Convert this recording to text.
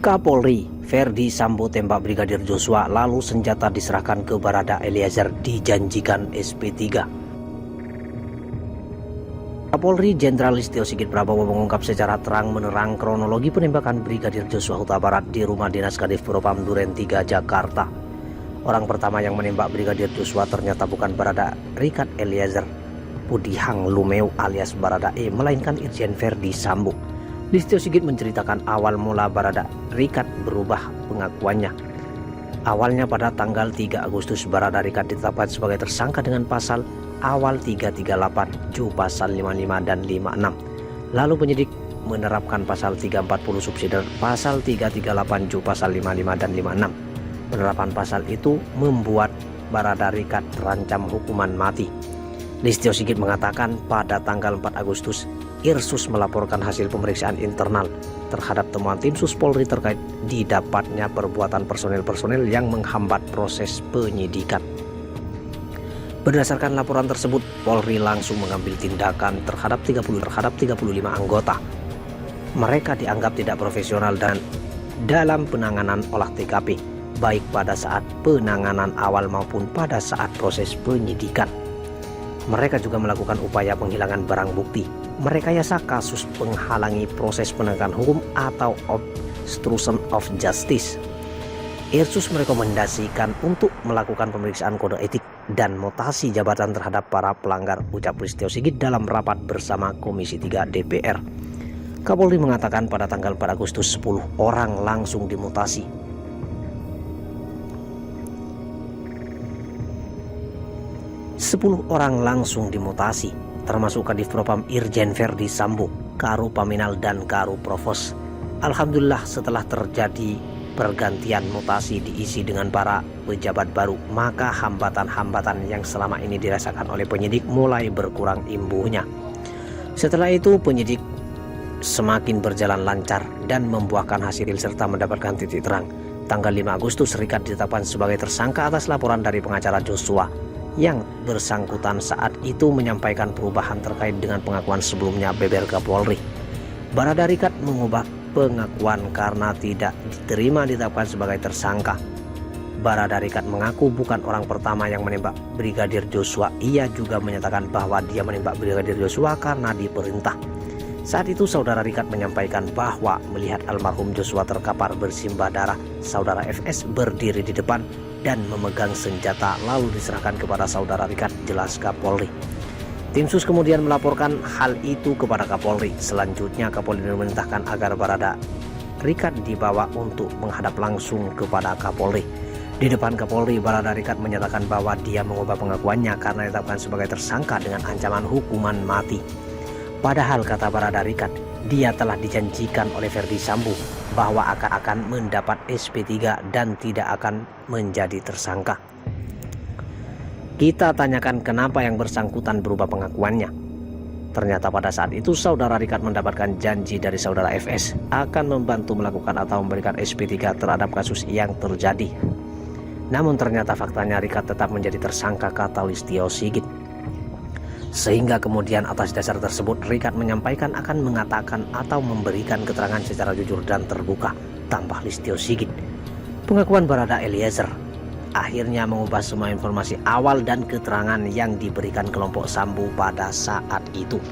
Kapolri Ferdi Sambo tembak Brigadir Joshua, lalu senjata diserahkan ke Barada Eliezer, dijanjikan SP3. Kapolri Jenderal Listio Sigit Prabowo mengungkap secara terang-menerang kronologi penembakan Brigadir Joshua Huta Barat di rumah dinas Kadif Propam Duren 3 Jakarta. Orang pertama yang menembak Brigadir Joshua ternyata bukan Barada Richard Eliezer Pudihang Lumeau alias Barada E, melainkan Irjen Ferdi Sambo. Listio Sigit menceritakan awal mula Barada Richard berubah pengakuannya. Awalnya pada tanggal 3 Agustus Barada Richard ditetapkan sebagai tersangka dengan pasal awal 338, Ju pasal 55 dan 56. Lalu penyidik menerapkan pasal 340 subsidiar pasal 338, Ju pasal 55 dan 56. Penerapan pasal itu membuat Barada Richard terancam hukuman mati. Listio Sigit mengatakan pada tanggal 4 Agustus Irsus melaporkan hasil pemeriksaan internal terhadap temuan tim Sus Polri terkait didapatnya perbuatan personil-personil yang menghambat proses penyidikan. Berdasarkan laporan tersebut, Polri langsung mengambil tindakan terhadap 35 anggota. Mereka dianggap tidak profesional dan dalam penanganan olah TKP, baik pada saat penanganan awal maupun pada saat proses penyidikan. Mereka juga melakukan upaya penghilangan barang bukti, merekayasa kasus, menghalangi proses penegakan hukum atau obstruction of justice. Irsus merekomendasikan untuk melakukan pemeriksaan kode etik dan mutasi jabatan terhadap para pelanggar, ucap Listio Sigit dalam rapat bersama Komisi 3 DPR. Kapolri mengatakan pada tanggal 4 Agustus 10 orang langsung dimutasi. 10 orang langsung dimutasi, termasuk Kadif Propam Irjen Ferdi Sambo, Karu Paminal dan Karu Provos. Alhamdulillah setelah terjadi pergantian mutasi diisi dengan para pejabat baru, maka hambatan-hambatan yang selama ini dirasakan oleh penyidik mulai berkurang imbuhnya. Setelah itu penyidik semakin berjalan lancar dan membuahkan hasil serta mendapatkan titik terang. Tanggal 5 Agustus Richard ditetapkan sebagai tersangka atas laporan dari pengacara Joshua yang bersangkutan saat itu menyampaikan perubahan terkait dengan pengakuan sebelumnya beber Kapolri. Barada Richard mengubah pengakuan karena tidak diterima ditetapkan sebagai tersangka. Barada Richard mengaku bukan orang pertama yang menembak Brigadir Joshua. Ia juga menyatakan bahwa dia menembak Brigadir Joshua karena diperintah. Saat itu saudara Richard menyampaikan bahwa melihat almarhum Joshua terkapar bersimbah darah, saudara FS berdiri di depan dan memegang senjata lalu diserahkan kepada saudara Richard, jelas Kapolri. Tim Sus kemudian melaporkan hal itu kepada Kapolri. Selanjutnya Kapolri memerintahkan agar Barada Richard dibawa untuk menghadap langsung kepada Kapolri. Di depan Kapolri, Barada Richard menyatakan bahwa dia mengubah pengakuannya karena ditetapkan sebagai tersangka dengan ancaman hukuman mati. Padahal kata Barada Richard, dia telah dijanjikan oleh Ferdi Sambo bahwa akan mendapat SP3 dan tidak akan menjadi tersangka. Kita tanyakan kenapa yang bersangkutan berubah pengakuannya. Ternyata pada saat itu saudara Richard mendapatkan janji dari saudara FS akan membantu melakukan atau memberikan SP3 terhadap kasus yang terjadi. Namun ternyata faktanya Richard tetap menjadi tersangka, kata Listio Sigit. Sehingga kemudian atas dasar tersebut Richard menyampaikan akan mengatakan atau memberikan keterangan secara jujur dan terbuka, tambah Listio Sigit. Pengakuan Barada Eliezer akhirnya mengubah semua informasi awal dan keterangan yang diberikan kelompok Sambo pada saat itu.